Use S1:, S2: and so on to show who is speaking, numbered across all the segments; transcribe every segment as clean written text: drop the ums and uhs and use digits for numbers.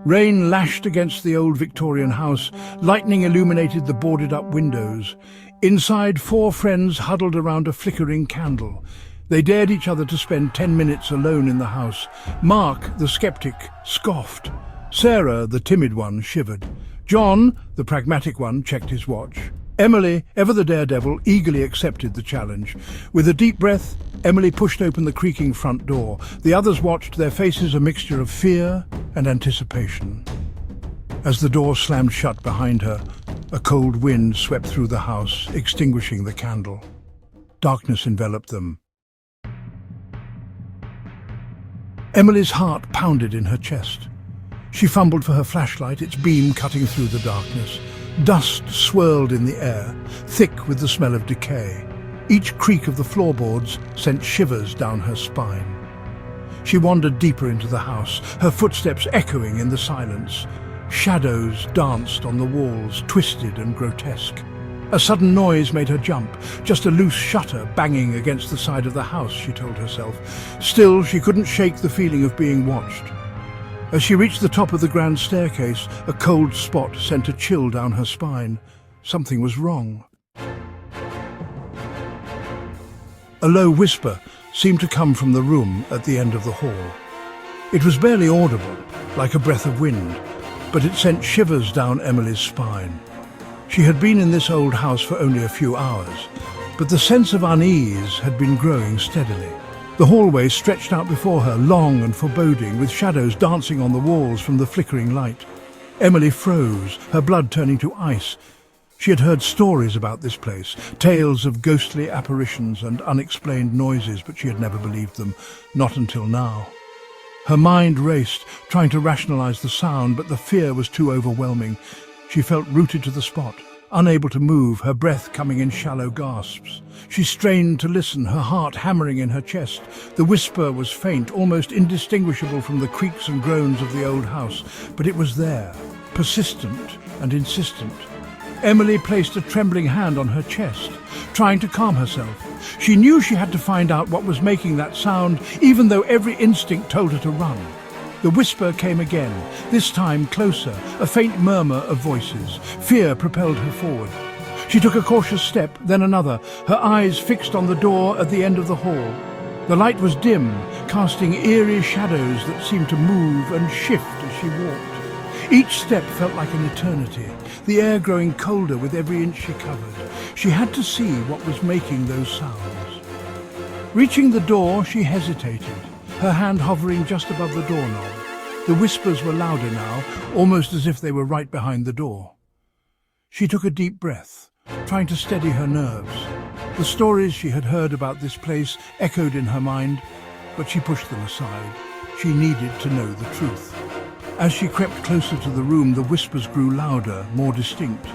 S1: Rain lashed against the old Victorian house. Lightning illuminated the boarded-up windows. Inside, four friends huddled around a flickering candle. They dared each other to spend 10 minutes alone in the house. Mark, the skeptic, scoffed. Sarah, the timid one, shivered. John, the pragmatic one, checked his watch. Emily, ever the daredevil, eagerly accepted the challenge. With a deep breath, Emily pushed open the creaking front door. The others watched, their faces a mixture of fear and anticipation. As the door slammed shut behind her, a cold wind swept through the house, extinguishing the candle. Darkness enveloped them. Emily's heart pounded in her chest. She fumbled for her flashlight, its beam cutting through the darkness. Dust swirled in the air, thick with the smell of decay. Each creak of the floorboards sent shivers down her spine. She wandered deeper into the house, her footsteps echoing in the silence. Shadows danced on the walls, twisted and grotesque. A sudden noise made her jump, just a loose shutter banging against the side of the house, she told herself. Still, she couldn't shake the feeling of being watched. As she reached the top of the grand staircase, a cold spot sent a chill down her spine. Something was wrong. A low whisper seemed to come from the room at the end of the hall. It was barely audible, like a breath of wind, but it sent shivers down Emily's spine. She had been in this old house for only a few hours, but the sense of unease had been growing steadily. The hallway stretched out before her, long and foreboding, with shadows dancing on the walls from the flickering light. Emily froze, her blood turning to ice. She had heard stories about this place, tales of ghostly apparitions and unexplained noises, but she had never believed them, not until now. Her mind raced, trying to rationalize the sound, but the fear was too overwhelming. She felt rooted to the spot, unable to move, her breath coming in shallow gasps. She strained to listen, her heart hammering in her chest. The whisper was faint, almost indistinguishable from the creaks and groans of the old house, but it was there, persistent and insistent. Emily placed a trembling hand on her chest, trying to calm herself. She knew she had to find out what was making that sound, even though every instinct told her to run. The whisper came again, this time closer, a faint murmur of voices. Fear propelled her forward. She took a cautious step, then another, her eyes fixed on the door at the end of the hall. The light was dim, casting eerie shadows that seemed to move and shift as she walked. Each step felt like an eternity, the air growing colder with every inch she covered. She had to see what was making those sounds. Reaching the door, she hesitated, her hand hovering just above the doorknob. The whispers were louder now, almost as if they were right behind the door. She took a deep breath, trying to steady her nerves. The stories she had heard about this place echoed in her mind, but she pushed them aside. She needed to know the truth. As she crept closer to the room, the whispers grew louder, more distinct.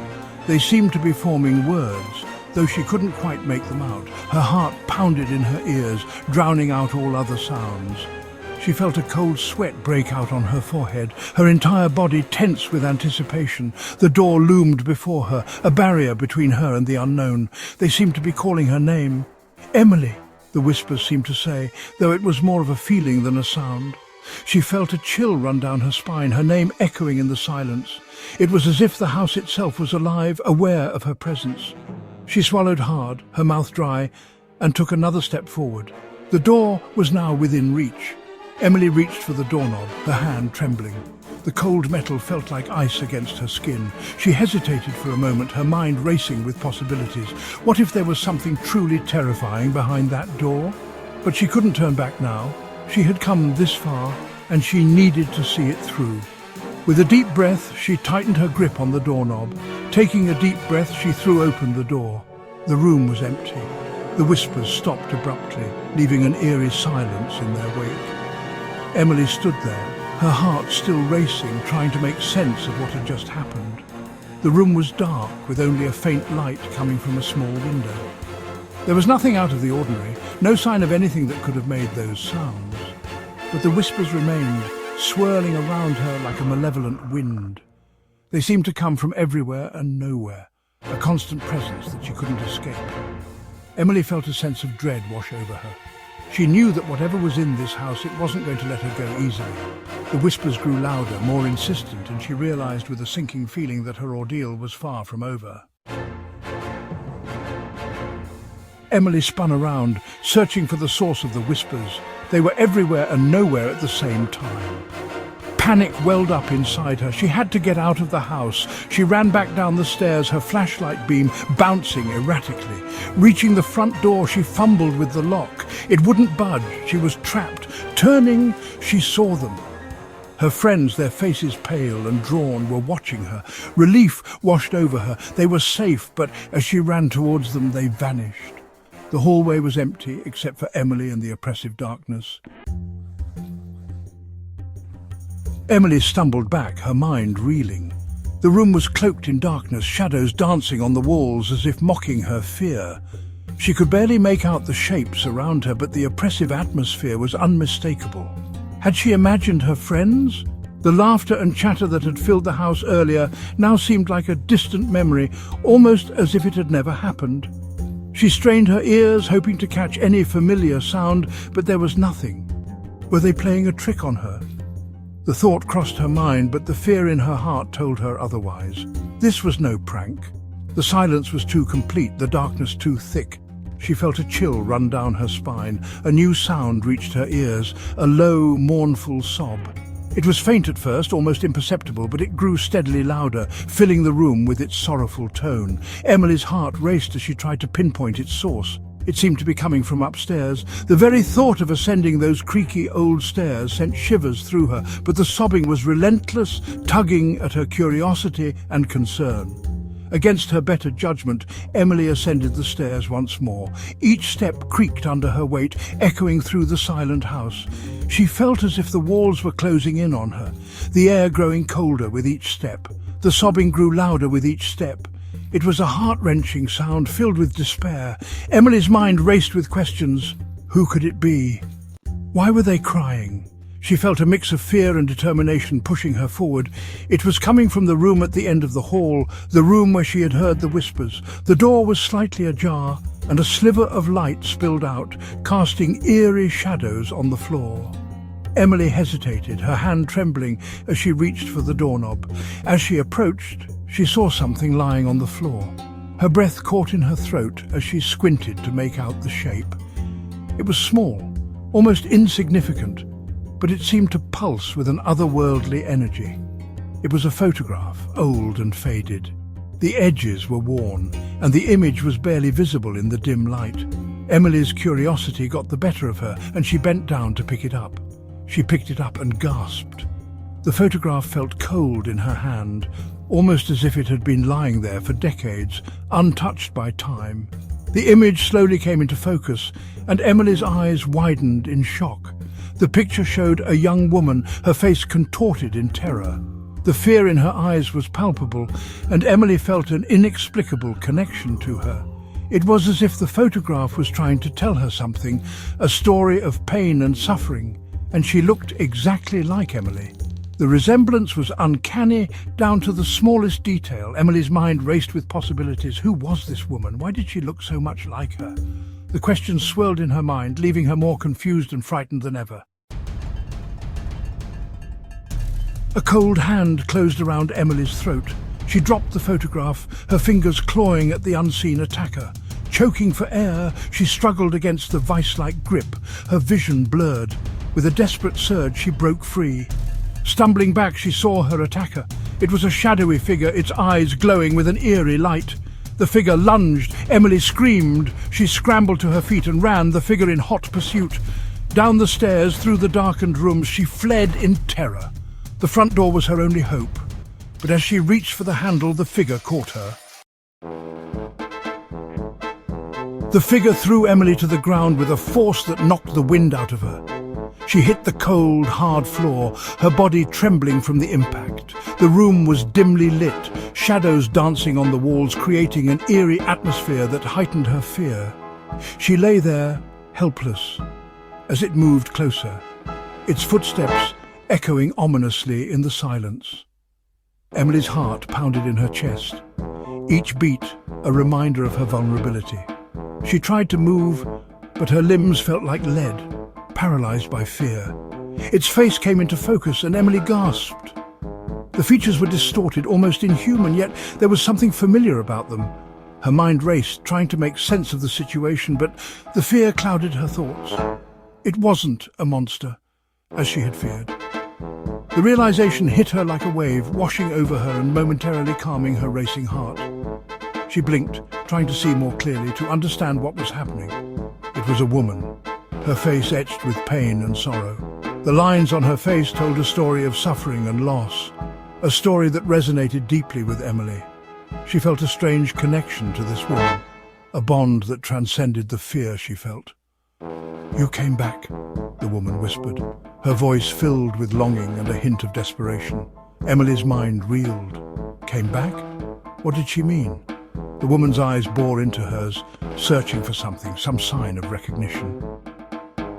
S1: They seemed to be forming words, though she couldn't quite make them out. Her heart pounded in her ears, drowning out all other sounds. She felt a cold sweat break out on her forehead, her entire body tense with anticipation. The door loomed before her, a barrier between her and the unknown. They seemed to be calling her name. "Emily," the whispers seemed to say, though it was more of a feeling than a sound. She felt a chill run down her spine, her name echoing in the silence. It was as if the house itself was alive, aware of her presence. She swallowed hard, her mouth dry, and took another step forward. The door was now within reach. Emily reached for the doorknob, her hand trembling. The cold metal felt like ice against her skin. She hesitated for a moment, her mind racing with possibilities. What if there was something truly terrifying behind that door? But she couldn't turn back now. She had come this far, and she needed to see it through. With a deep breath, she tightened her grip on the doorknob. Taking a deep breath, she threw open the door. The room was empty. The whispers stopped abruptly, leaving an eerie silence in their wake. Emily stood there, her heart still racing, trying to make sense of what had just happened. The room was dark, with only a faint light coming from a small window. There was nothing out of the ordinary, no sign of anything that could have made those sounds. But the whispers remained, swirling around her like a malevolent wind. They seemed to come from everywhere and nowhere, a constant presence that she couldn't escape. Emily felt a sense of dread wash over her. She knew that whatever was in this house, it wasn't going to let her go easily. The whispers grew louder, more insistent, and she realized with a sinking feeling that her ordeal was far from over. Emily spun around, searching for the source of the whispers. They were everywhere and nowhere at the same time. Panic welled up inside her. She had to get out of the house. She ran back down the stairs, her flashlight beam bouncing erratically. Reaching the front door, she fumbled with the lock. It wouldn't budge. She was trapped. Turning, she saw them. Her friends, their faces pale and drawn, were watching her. Relief washed over her. They were safe, but as she ran towards them, they vanished. The hallway was empty, except for Emily and the oppressive darkness. Emily stumbled back, her mind reeling. The room was cloaked in darkness, shadows dancing on the walls as if mocking her fear. She could barely make out the shapes around her, but the oppressive atmosphere was unmistakable. Had she imagined her friends? The laughter and chatter that had filled the house earlier now seemed like a distant memory, almost as if it had never happened. She strained her ears, hoping to catch any familiar sound, but there was nothing. Were they playing a trick on her? The thought crossed her mind, but the fear in her heart told her otherwise. This was no prank. The silence was too complete, the darkness too thick. She felt a chill run down her spine. A new sound reached her ears, a low, mournful sob. It was faint at first, almost imperceptible, but it grew steadily louder, filling the room with its sorrowful tone. Emily's heart raced as she tried to pinpoint its source. It seemed to be coming from upstairs. The very thought of ascending those creaky old stairs sent shivers through her, but the sobbing was relentless, tugging at her curiosity and concern. Against her better judgment, Emily ascended the stairs once more. Each step creaked under her weight, echoing through the silent house. She felt as if the walls were closing in on her, the air growing colder with each step. The sobbing grew louder with each step. It was a heart-wrenching sound filled with despair. Emily's mind raced with questions. Who could it be? Why were they crying? She felt a mix of fear and determination pushing her forward. It was coming from the room at the end of the hall, the room where she had heard the whispers. The door was slightly ajar, and a sliver of light spilled out, casting eerie shadows on the floor. Emily hesitated, her hand trembling as she reached for the doorknob. As she approached, she saw something lying on the floor. Her breath caught in her throat as she squinted to make out the shape. It was small, almost insignificant, but it seemed to pulse with an otherworldly energy. It was a photograph, old and faded. The edges were worn, and the image was barely visible in the dim light. Emily's curiosity got the better of her, and she bent down to pick it up. She picked it up and gasped. The photograph felt cold in her hand, almost as if it had been lying there for decades, untouched by time. The image slowly came into focus, and Emily's eyes widened in shock. The picture showed a young woman, her face contorted in terror. The fear in her eyes was palpable, and Emily felt an inexplicable connection to her. It was as if the photograph was trying to tell her something, a story of pain and suffering, and she looked exactly like Emily. The resemblance was uncanny, down to the smallest detail. Emily's mind raced with possibilities. Who was this woman? Why did she look so much like her? The questions swirled in her mind, leaving her more confused and frightened than ever. A cold hand closed around Emily's throat. She dropped the photograph, her fingers clawing at the unseen attacker. Choking for air, she struggled against the vice-like grip, her vision blurred. With a desperate surge, she broke free. Stumbling back, she saw her attacker. It was a shadowy figure, its eyes glowing with an eerie light. The figure lunged. Emily screamed. She scrambled to her feet and ran, the figure in hot pursuit. Down the stairs, through the darkened rooms, she fled in terror. The front door was her only hope. But as she reached for the handle, the figure caught her. The figure threw Emily to the ground with a force that knocked the wind out of her. She hit the cold, hard floor, her body trembling from the impact. The room was dimly lit, shadows dancing on the walls, creating an eerie atmosphere that heightened her fear. She lay there, helpless, as it moved closer, its footsteps echoing ominously in the silence. Emily's heart pounded in her chest, each beat a reminder of her vulnerability. She tried to move, but her limbs felt like lead, paralyzed by fear. Its face came into focus and Emily gasped. The features were distorted, almost inhuman, yet there was something familiar about them. Her mind raced, trying to make sense of the situation, but the fear clouded her thoughts. It wasn't a monster, as she had feared. The realization hit her like a wave, washing over her and momentarily calming her racing heart. She blinked, trying to see more clearly, to understand what was happening. It was a woman, her face etched with pain and sorrow. The lines on her face told a story of suffering and loss, a story that resonated deeply with Emily. She felt a strange connection to this woman, a bond that transcended the fear she felt. "You came back," the woman whispered, her voice filled with longing and a hint of desperation. Emily's mind reeled. Came back? What did she mean? The woman's eyes bore into hers, searching for something, some sign of recognition.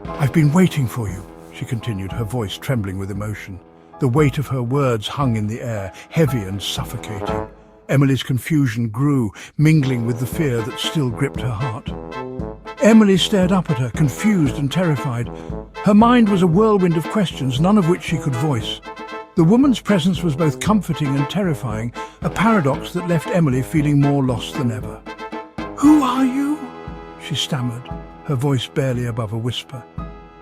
S1: "I've been waiting for you," she continued, her voice trembling with emotion. The weight of her words hung in the air, heavy and suffocating. Emily's confusion grew, mingling with the fear that still gripped her heart. Emily stared up at her, confused and terrified. Her mind was a whirlwind of questions, none of which she could voice. The woman's presence was both comforting and terrifying, a paradox that left Emily feeling more lost than ever. "Who are you?" she stammered, her voice barely above a whisper.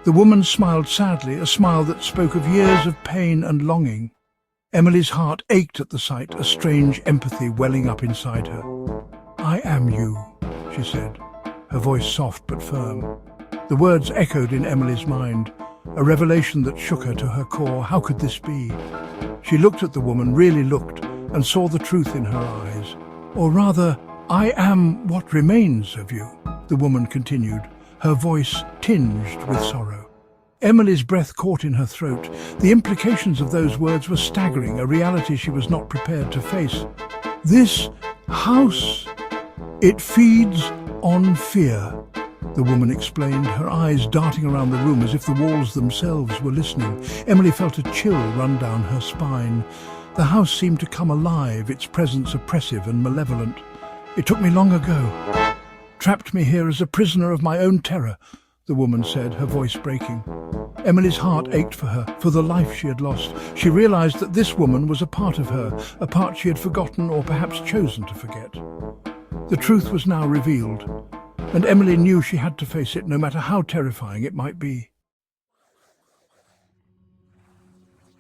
S1: The woman smiled sadly, a smile that spoke of years of pain and longing. Emily's heart ached at the sight, a strange empathy welling up inside her. "I am you," she said, her voice soft but firm. The words echoed in Emily's mind, a revelation that shook her to her core. How could this be? She looked at the woman, really looked, and saw the truth in her eyes. "Or rather, I am what remains of you," the woman continued, her voice tinged with sorrow. Emily's breath caught in her throat. The implications of those words were staggering, a reality she was not prepared to face. "This house, it feeds on fear," the woman explained, her eyes darting around the room as if the walls themselves were listening. Emily felt a chill run down her spine. The house seemed to come alive, its presence oppressive and malevolent. "It took me long ago, trapped me here as a prisoner of my own terror," the woman said, her voice breaking. Emily's heart ached for her, for the life she had lost. She realized that this woman was a part of her, a part she had forgotten or perhaps chosen to forget. The truth was now revealed, and Emily knew she had to face it, no matter how terrifying it might be.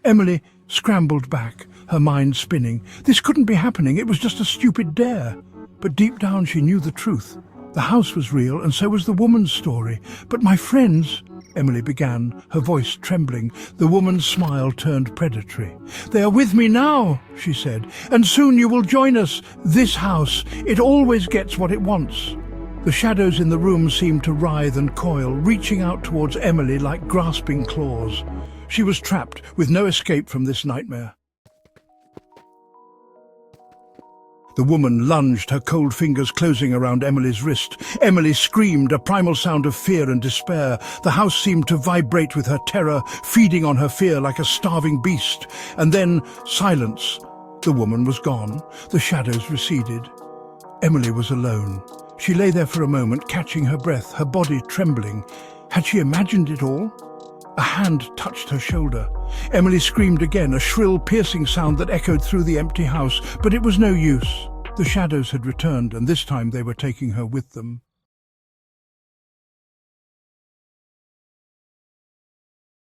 S1: Emily scrambled back, her mind spinning. This couldn't be happening, it was just a stupid dare. But deep down she knew the truth. The house was real, and so was the woman's story. "But my friends," Emily began, her voice trembling. The woman's smile turned predatory. "They are with me now," she said, "and soon you will join us. This house, it always gets what it wants." The shadows in the room seemed to writhe and coil, reaching out towards Emily like grasping claws. She was trapped, with no escape from this nightmare. The woman lunged, her cold fingers closing around Emily's wrist. Emily screamed, a primal sound of fear and despair. The house seemed to vibrate with her terror, feeding on her fear like a starving beast. And then silence. The woman was gone. The shadows receded. Emily was alone. She lay there for a moment, catching her breath, her body trembling. Had she imagined it all? A hand touched her shoulder. Emily screamed again, a shrill, piercing sound that echoed through the empty house, but it was no use. The shadows had returned, and this time they were taking her with them.